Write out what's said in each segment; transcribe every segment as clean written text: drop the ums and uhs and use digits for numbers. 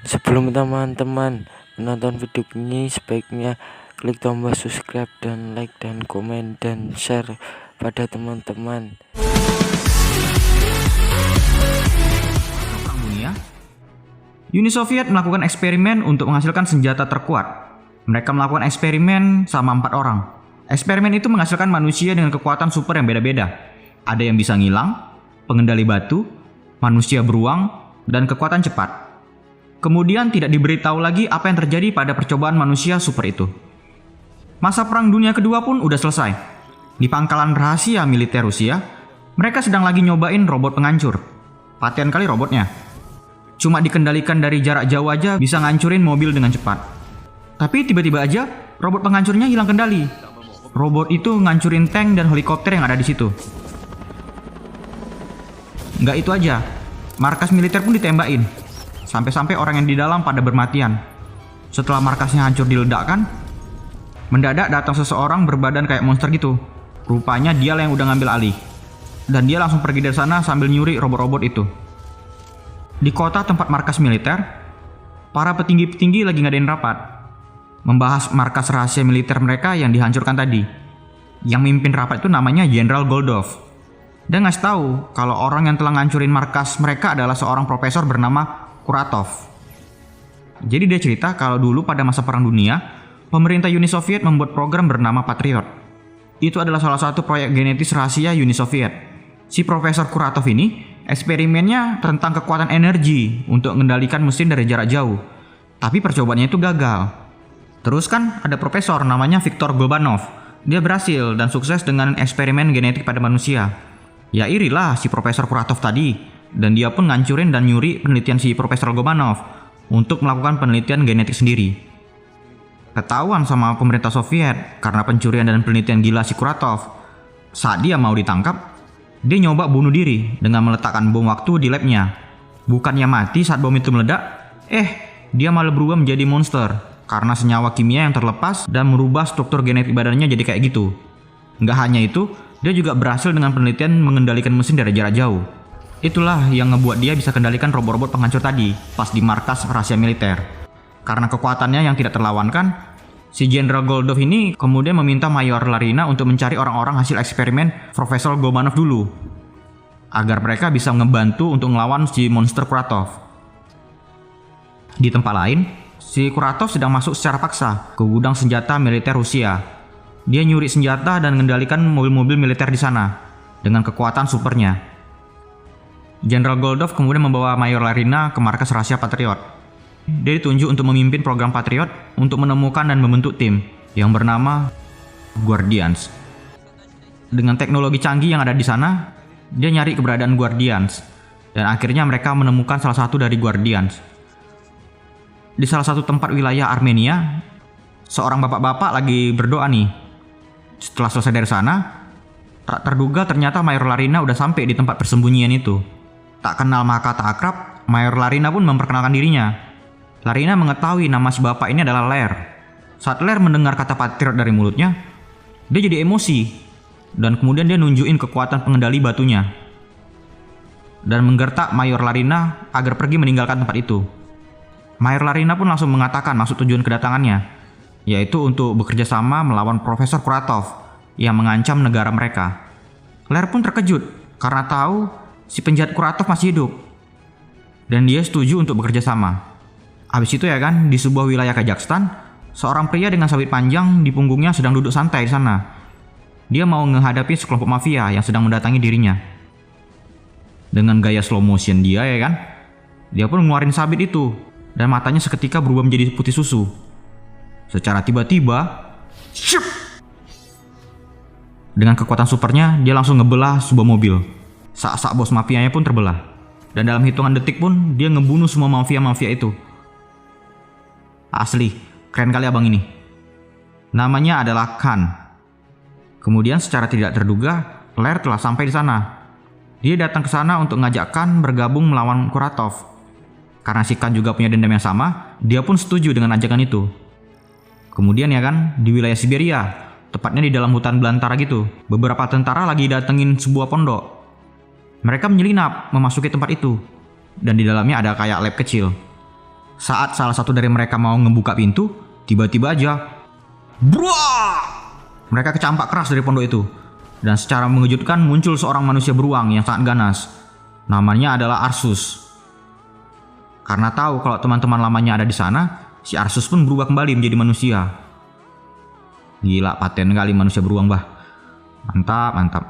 Sebelum teman-teman menonton video ini, sebaiknya klik tombol subscribe dan like dan komen dan share pada teman-teman. Perang Dunia, Uni Soviet melakukan eksperimen untuk menghasilkan senjata terkuat. Mereka melakukan eksperimen sama 4 orang. Eksperimen itu menghasilkan manusia dengan kekuatan super yang beda-beda. Ada yang bisa ngilang, pengendali batu, manusia beruang, dan kekuatan cepat. Kemudian tidak diberitahu lagi apa yang terjadi pada percobaan manusia super itu. Masa Perang Dunia Kedua pun udah selesai. Di pangkalan rahasia militer Rusia, mereka sedang lagi nyobain robot penghancur. Paten kali robotnya. Cuma dikendalikan dari jarak jauh aja bisa ngancurin mobil dengan cepat. Tapi tiba-tiba aja robot penghancurnya hilang kendali. Robot itu ngancurin tank dan helikopter yang ada di situ. Nggak itu aja, markas militer pun ditembakin. Sampai-sampai orang yang di dalam pada bermatian. Setelah markasnya hancur diledakkan, mendadak datang seseorang berbadan kayak monster gitu. Rupanya dialah yang udah ngambil alih. Dan dia langsung pergi dari sana sambil nyuri robot-robot itu. Di kota tempat markas militer, para petinggi-petinggi lagi ngadain rapat. Membahas markas rahasia militer mereka yang dihancurkan tadi. Yang mimpin rapat itu namanya Jenderal Goldov. Dia ngasih tahu kalau orang yang telah ngancurin markas mereka adalah seorang profesor bernama Kuratov. Jadi dia cerita kalau dulu pada masa Perang Dunia, pemerintah Uni Soviet membuat program bernama Patriot. Itu adalah salah satu proyek genetis rahasia Uni Soviet. Si Profesor Kuratov ini, eksperimennya tentang kekuatan energi untuk mengendalikan mesin dari jarak jauh. Tapi percobaannya itu gagal. Terus kan ada profesor namanya Viktor Golbanov. Dia berhasil dan sukses dengan eksperimen genetik pada manusia. Ya irilah si Profesor Kuratov tadi. Dan dia pun ngancurin dan nyuri penelitian si Profesor Golbanov untuk melakukan penelitian genetik sendiri. Ketahuan sama pemerintah Soviet karena pencurian dan penelitian gila si Kuratov. Saat dia mau ditangkap, dia nyoba bunuh diri dengan meletakkan bom waktu di labnya. Bukannya mati saat bom itu meledak, dia malah berubah menjadi monster karena senyawa kimia yang terlepas dan merubah struktur genetik badannya jadi kayak gitu. Nggak hanya itu, dia juga berhasil dengan penelitian mengendalikan mesin dari jarak jauh. Itulah yang ngebuat dia bisa kendalikan robot-robot penghancur tadi pas di markas rahasia militer. Karena kekuatannya yang tidak terlawankan, si Jenderal Goldov ini kemudian meminta Mayor Larina untuk mencari orang-orang hasil eksperimen Profesor Golbanov dulu, agar mereka bisa ngebantu untuk ngelawan si monster Kuratov. Di tempat lain, si Kuratov sedang masuk secara paksa ke gudang senjata militer Rusia. Dia nyuri senjata dan mengendalikan mobil-mobil militer di sana dengan kekuatan supernya. Jenderal Goldov kemudian membawa Mayor Larina ke markas rahasia Patriot. Dia ditunjuk untuk memimpin program Patriot untuk menemukan dan membentuk tim yang bernama Guardians. Dengan teknologi canggih yang ada di sana, dia nyari keberadaan Guardians dan akhirnya mereka menemukan salah satu dari Guardians. Di salah satu tempat wilayah Armenia, seorang bapak-bapak lagi berdoa nih. Setelah selesai dari sana, tak terduga ternyata Mayor Larina udah sampai di tempat persembunyian itu. Tak kenal maka tak akrab, Mayor Larina pun memperkenalkan dirinya. Larina mengetahui nama si bapak ini adalah Ler. Saat Ler mendengar kata Patriot dari mulutnya, dia jadi emosi. Dan kemudian dia nunjukin kekuatan pengendali batunya. Dan menggertak Mayor Larina agar pergi meninggalkan tempat itu. Mayor Larina pun langsung mengatakan maksud tujuan kedatangannya, yaitu untuk bekerja sama melawan Profesor Kuratov yang mengancam negara mereka. Ler pun terkejut karena tahu si penjahat Kuratov masih hidup. Dan dia setuju untuk bekerja sama. Habis itu ya kan, di sebuah wilayah Kazakhstan, seorang pria dengan sabit panjang di punggungnya sedang duduk santai di sana. Dia mau menghadapi sekelompok mafia yang sedang mendatangi dirinya. Dengan gaya slow motion dia ya kan, dia pun ngeluarin sabit itu. Dan matanya seketika berubah menjadi putih susu. Secara tiba-tiba, syup! Dengan kekuatan supernya, dia langsung ngebelah sebuah mobil. Sak-sak bos mafianya pun terbelah. Dan dalam hitungan detik pun dia ngebunuh semua mafia-mafia itu. Asli, keren kali abang ini. Namanya adalah Khan. Kemudian secara tidak terduga, Ler telah sampai di sana. Dia datang ke sana untuk ngajak Khan bergabung melawan Kuratov. Karena si Khan juga punya dendam yang sama, dia pun setuju dengan ajakan itu. Kemudian ya kan, di wilayah Siberia, tepatnya di dalam hutan belantara gitu, beberapa tentara lagi datengin sebuah pondok. Mereka menyelinap memasuki tempat itu, dan di dalamnya ada kayak lab kecil. Saat salah satu dari mereka mau ngebuka pintu, tiba-tiba aja bruah! Mereka kecampak keras dari pondok itu. Dan secara mengejutkan muncul seorang manusia beruang yang sangat ganas. Namanya adalah Arsus. Karena tahu kalau teman-teman lamanya ada di sana, si Arsus pun berubah kembali menjadi manusia. Gila, paten kali manusia beruang, bah. Mantap, mantap.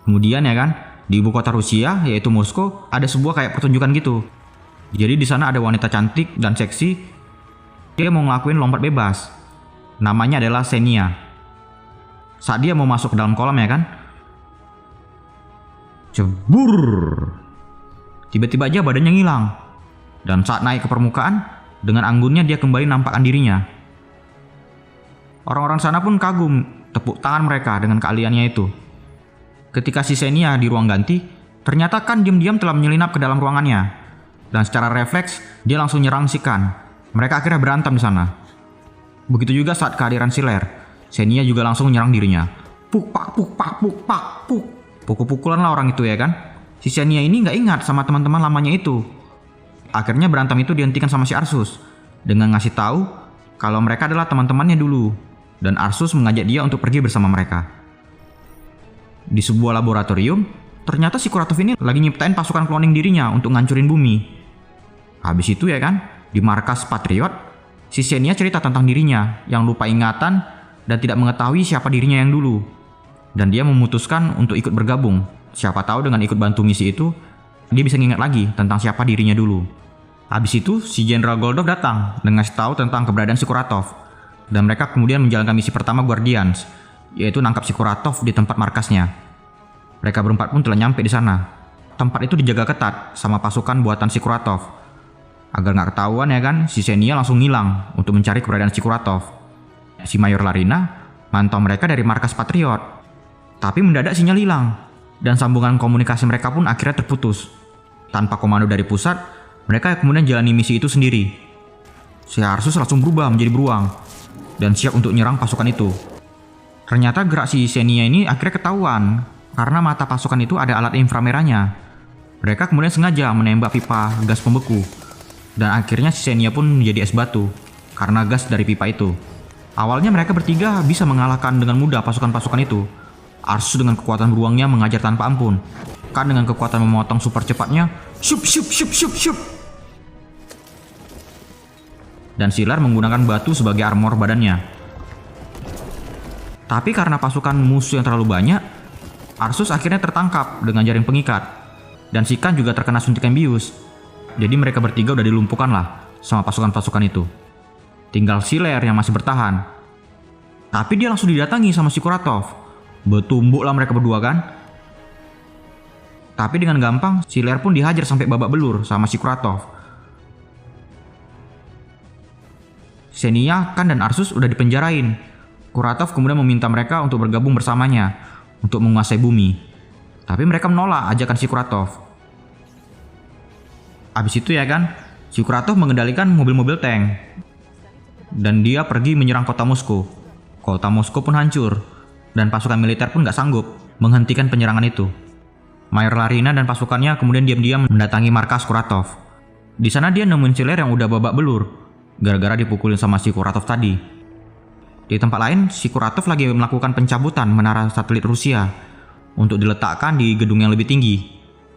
Kemudian ya kan, di ibu kota Rusia, yaitu Moskow, ada sebuah kayak pertunjukan gitu. Jadi di sana ada wanita cantik dan seksi. Dia mau ngelakuin lompat bebas. Namanya adalah Xenia. Saat dia mau masuk ke dalam kolam ya kan, cebur. Tiba-tiba aja badannya ngilang. Dan saat naik ke permukaan, dengan anggunnya dia kembali nampakkan dirinya. Orang-orang sana pun kagum, tepuk tangan mereka dengan keahliannya itu. Ketika si Xenia di ruang ganti, ternyata kan diam-diam telah menyelinap ke dalam ruangannya. Dan secara refleks, dia langsung nyerang si Kan. Mereka akhirnya berantem di sana. Begitu juga saat kehadiran si Ler. Xenia juga langsung menyerang dirinya. Puk pak puk pak puk pak puk. Pukul-pukulan lah orang itu ya kan. Si Xenia ini nggak ingat sama teman-teman lamanya itu. Akhirnya berantem itu dihentikan sama si Arsus dengan ngasih tahu kalau mereka adalah teman-temannya dulu. Dan Arsus mengajak dia untuk pergi bersama mereka. Di sebuah laboratorium, ternyata si Kuratov ini lagi nyiptain pasukan cloning dirinya untuk ngancurin bumi. Habis itu ya kan, di markas Patriot, si Xenia cerita tentang dirinya yang lupa ingatan dan tidak mengetahui siapa dirinya yang dulu. Dan dia memutuskan untuk ikut bergabung. Siapa tahu dengan ikut bantu misi itu, dia bisa ngingat lagi tentang siapa dirinya dulu. Habis itu, si Jenderal Goldov datang dan ngasih tahu tentang keberadaan si Kuratov. Dan mereka kemudian menjalankan misi pertama Guardians, yaitu nangkap si Kuratov di tempat markasnya. Mereka berempat pun telah nyampe di sana. Tempat itu dijaga ketat sama pasukan buatan si Kuratov. Agar nggak ketahuan ya kan, si Xenia langsung ngilang untuk mencari keberadaan si Kuratov. Si Mayor Larina mantau mereka dari markas Patriot. Tapi mendadak sinyal hilang. Dan sambungan komunikasi mereka pun akhirnya terputus. Tanpa komando dari pusat, mereka kemudian jalani misi itu sendiri. Si Arsus langsung berubah menjadi beruang dan siap untuk nyerang pasukan itu. Ternyata gerak si Xenia ini akhirnya ketahuan karena mata pasukan itu ada alat inframerahnya. Mereka kemudian sengaja menembak pipa gas pembeku. Dan akhirnya si Xenia pun menjadi es batu karena gas dari pipa itu. Awalnya mereka bertiga bisa mengalahkan dengan mudah pasukan-pasukan itu. Arsus dengan kekuatan beruangnya mengajar tanpa ampun. Kan dengan kekuatan memotong super cepatnya, syup syup syup syup syup. Dan Silar menggunakan batu sebagai armor badannya. Tapi karena pasukan musuh yang terlalu banyak, Arsus akhirnya tertangkap dengan jaring pengikat. Dan si Kan juga terkena suntikan bius. Jadi mereka bertiga udah dilumpuhkan lah sama pasukan-pasukan itu. Tinggal Siler yang masih bertahan. Tapi dia langsung didatangi sama si Kuratov. Betumbuk lah mereka berdua kan. Tapi dengan gampang, Siler pun dihajar sampai babak belur sama si Kuratov. Xenia, Kan, dan Arsus udah dipenjarain. Kuratov kemudian meminta mereka untuk bergabung bersamanya untuk menguasai bumi. Tapi mereka menolak ajakan si Kuratov. Abis itu ya kan, si Kuratov mengendalikan mobil-mobil tank. Dan dia pergi menyerang kota Moskow. Kota Moskow pun hancur. Dan pasukan militer pun gak sanggup menghentikan penyerangan itu. Mayor Larina dan pasukannya kemudian diam-diam mendatangi markas Kuratov. Di sana dia nemuin Siler yang udah babak belur gara-gara dipukulin sama si Kuratov tadi. Di tempat lain, si Kuratov lagi melakukan pencabutan menara satelit Rusia untuk diletakkan di gedung yang lebih tinggi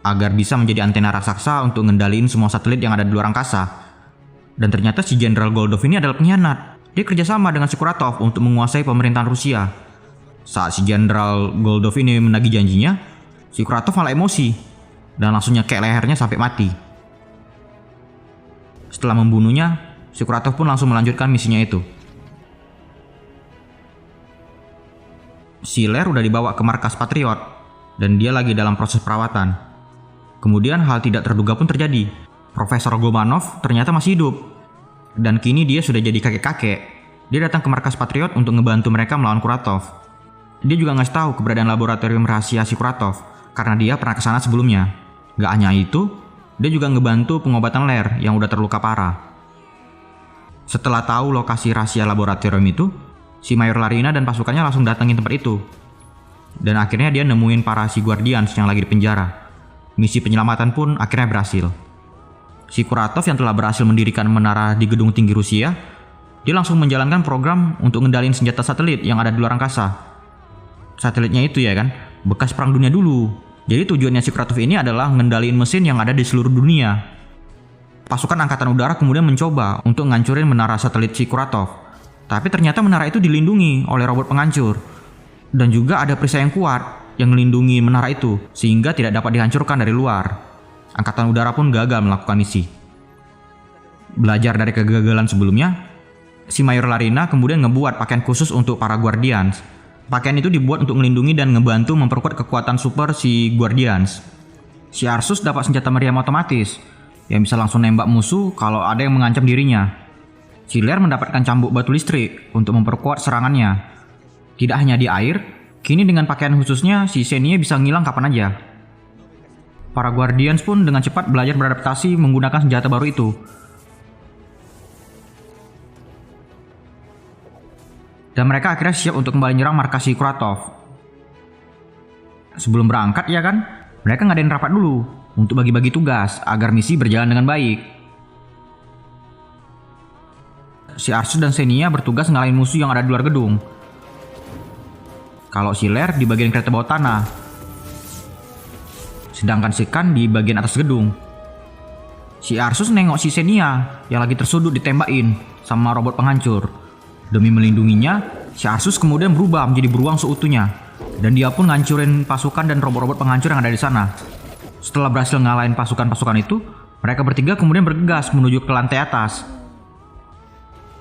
agar bisa menjadi antena raksasa untuk ngendaliin semua satelit yang ada di luar angkasa. Dan ternyata si Jenderal Goldov ini adalah pengkhianat. Dia kerjasama dengan si Kuratov untuk menguasai pemerintahan Rusia. Saat si Jenderal Goldov ini menagih janjinya, si Kuratov malah emosi dan langsung nyekek lehernya sampai mati. Setelah membunuhnya, si Kuratov pun langsung melanjutkan misinya itu. Siler udah dibawa ke markas Patriot dan dia lagi dalam proses perawatan. Kemudian hal tidak terduga pun terjadi. Profesor Gomanov ternyata masih hidup. Dan kini dia sudah jadi kakek-kakek. Dia datang ke markas Patriot untuk ngebantu mereka melawan Kuratov. Dia juga ngasih tahu keberadaan laboratorium rahasia si Kuratov karena dia pernah kesana sebelumnya. Gak hanya itu, dia juga ngebantu pengobatan Ler yang udah terluka parah. Setelah tahu lokasi rahasia laboratorium itu, si Mayor Larina dan pasukannya langsung datangin tempat itu. Dan akhirnya dia nemuin para si Guardians yang lagi di penjara. Misi penyelamatan pun akhirnya berhasil. si Kuratov yang telah berhasil mendirikan menara di gedung tinggi Rusia, dia langsung menjalankan program untuk ngendalin senjata satelit yang ada di luar angkasa. Satelitnya itu ya kan, bekas perang dunia dulu. Jadi tujuannya si Kuratov ini adalah ngendaliin mesin yang ada di seluruh dunia. Pasukan angkatan udara kemudian mencoba untuk ngancurin menara satelit si Kuratov. Tapi ternyata menara itu dilindungi oleh robot penghancur. Dan juga ada perisai yang kuat yang melindungi menara itu, sehingga tidak dapat dihancurkan dari luar. Angkatan udara pun gagal melakukan misi. Belajar dari kegagalan sebelumnya, si Mayor Larina kemudian ngebuat pakaian khusus untuk para Guardians. Pakaian itu dibuat untuk melindungi dan ngebantu memperkuat kekuatan super si Guardians. Si Arsus dapat senjata meriam otomatis yang bisa langsung nembak musuh kalau ada yang mengancam dirinya. Si Lair mendapatkan cambuk batu listrik untuk memperkuat serangannya. Tidak hanya di air, kini dengan pakaian khususnya si Xenia bisa ngilang kapan aja. Para Guardians pun dengan cepat belajar beradaptasi menggunakan senjata baru itu. Dan mereka akhirnya siap untuk kembali menyerang markas si Kuratov. Sebelum berangkat ya kan, mereka ngadain rapat dulu untuk bagi-bagi tugas agar misi berjalan dengan baik. Si Arsus dan Xenia bertugas ngalahin musuh yang ada di luar gedung. Kalau si Lair di bagian kereta bawah tanah, sedangkan si Khan di bagian atas gedung. Si Arsus nengok si Xenia yang lagi tersudut ditembakin sama robot penghancur. Demi melindunginya, si Arsus kemudian berubah menjadi beruang seutuhnya. Dan dia pun ngancurin pasukan dan robot-robot penghancur yang ada di sana. Setelah berhasil ngalahin pasukan-pasukan itu, mereka bertiga kemudian bergegas menuju ke lantai atas.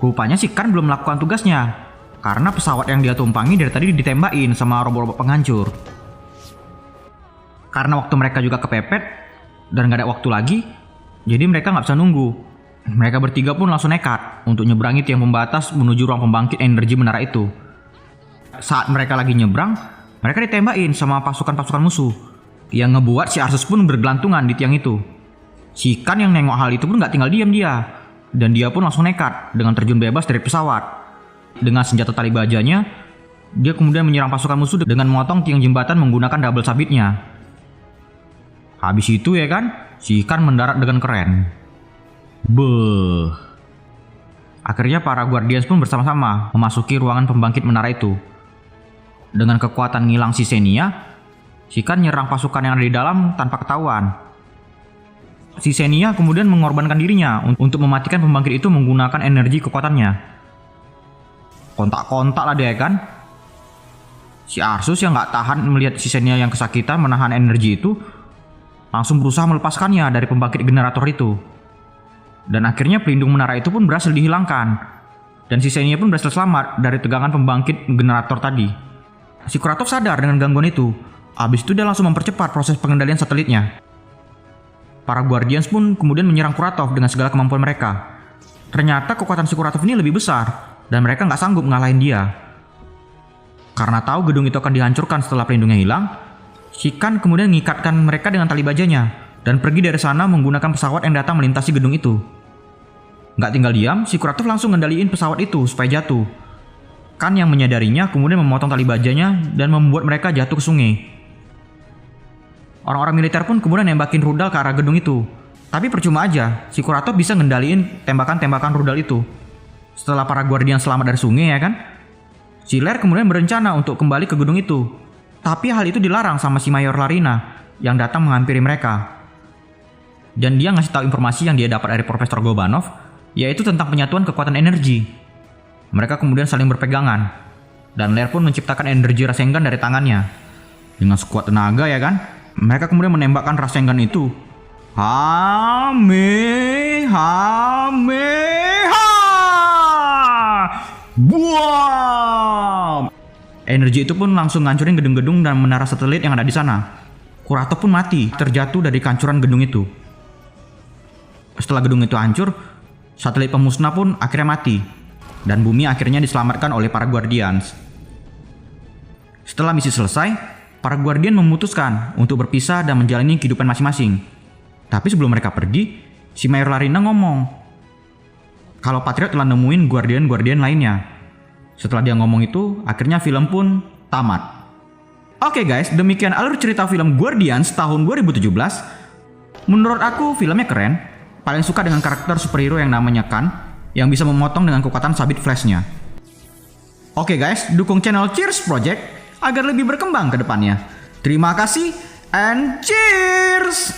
Rupanya si Khan belum melakukan tugasnya, karena pesawat yang dia tumpangi dari tadi ditembakin sama robot-robot penghancur. Karena waktu mereka juga kepepet, dan gak ada waktu lagi, jadi mereka gak bisa nunggu. Mereka bertiga pun langsung nekat untuk nyeberangi tiang pembatas menuju ruang pembangkit energi menara itu. Saat mereka lagi nyebrang, mereka ditembakin sama pasukan-pasukan musuh, yang ngebuat si Arsus pun bergelantungan di tiang itu. Si Khan yang nengok hal itu pun gak tinggal diam dia, dan dia pun langsung nekat dengan terjun bebas dari pesawat. Dengan senjata tali bajanya, dia kemudian menyerang pasukan musuh dengan memotong tiang jembatan menggunakan double sabitnya. Habis itu ya kan, si Khan mendarat dengan keren. Beuh. Akhirnya para Guardians pun bersama-sama memasuki ruangan pembangkit menara itu. Dengan kekuatan ngilang si Xenia, si Khan nyerang pasukan yang ada di dalam tanpa ketahuan. Si Xenia kemudian mengorbankan dirinya untuk mematikan pembangkit itu menggunakan energi kekuatannya. Kontak-kontak lah dia kan. Si Arsus yang gak tahan melihat si Xenia yang kesakitan menahan energi itu, langsung berusaha melepaskannya dari pembangkit generator itu. Dan akhirnya pelindung menara itu pun berhasil dihilangkan. Dan si Xenia pun berhasil selamat dari tegangan pembangkit generator tadi. Si Kuratov sadar dengan gangguan itu. Habis itu dia langsung mempercepat proses pengendalian satelitnya. Para Guardians pun kemudian menyerang Kuratov dengan segala kemampuan mereka. Ternyata kekuatan si Kuratov ini lebih besar, dan mereka nggak sanggup ngalahin dia. Karena tahu gedung itu akan dihancurkan setelah pelindungnya hilang, si Khan kemudian mengikatkan mereka dengan tali bajanya dan pergi dari sana menggunakan pesawat yang datang melintasi gedung itu. Nggak tinggal diam, si Kuratov langsung ngendaliin pesawat itu supaya jatuh. Khan yang menyadarinya kemudian memotong tali bajanya dan membuat mereka jatuh ke sungai. Orang-orang militer pun kemudian nembakin rudal ke arah gedung itu. Tapi percuma aja, si Kuratov bisa ngendaliin tembakan-tembakan rudal itu. Setelah para Guardian selamat dari sungai ya kan, si Lair kemudian berencana untuk kembali ke gedung itu. Tapi hal itu dilarang sama si Mayor Larina yang datang menghampiri mereka. Dan dia ngasih tahu informasi yang dia dapat dari Profesor Gobanov, yaitu tentang penyatuan kekuatan energi. Mereka kemudian saling berpegangan, dan Lair pun menciptakan energi Rasengan dari tangannya. Dengan sekuat tenaga ya kan, mereka kemudian menembakkan Rasengan itu. Buam! Energi itu pun langsung ngancurin gedung-gedung dan menara satelit yang ada di sana. Kuratov pun mati, terjatuh dari kancuran gedung itu. Setelah gedung itu hancur, satelit pemusnah pun akhirnya mati, dan bumi akhirnya diselamatkan oleh para Guardians. Setelah misi selesai, para Guardian memutuskan untuk berpisah dan menjalani kehidupan masing-masing. Tapi sebelum mereka pergi, si Mayor Larina ngomong kalau Patriot telah nemuin Guardian-Guardian lainnya. Setelah dia ngomong itu, akhirnya film pun tamat. Oke guys, demikian alur cerita film Guardians tahun 2017. Menurut aku filmnya keren. paling suka dengan karakter superhero yang namanya Khan, yang bisa memotong dengan kekuatan sabit flashnya. Oke guys, dukung channel Cheers Project agar lebih berkembang ke depannya. Terima kasih and cheers!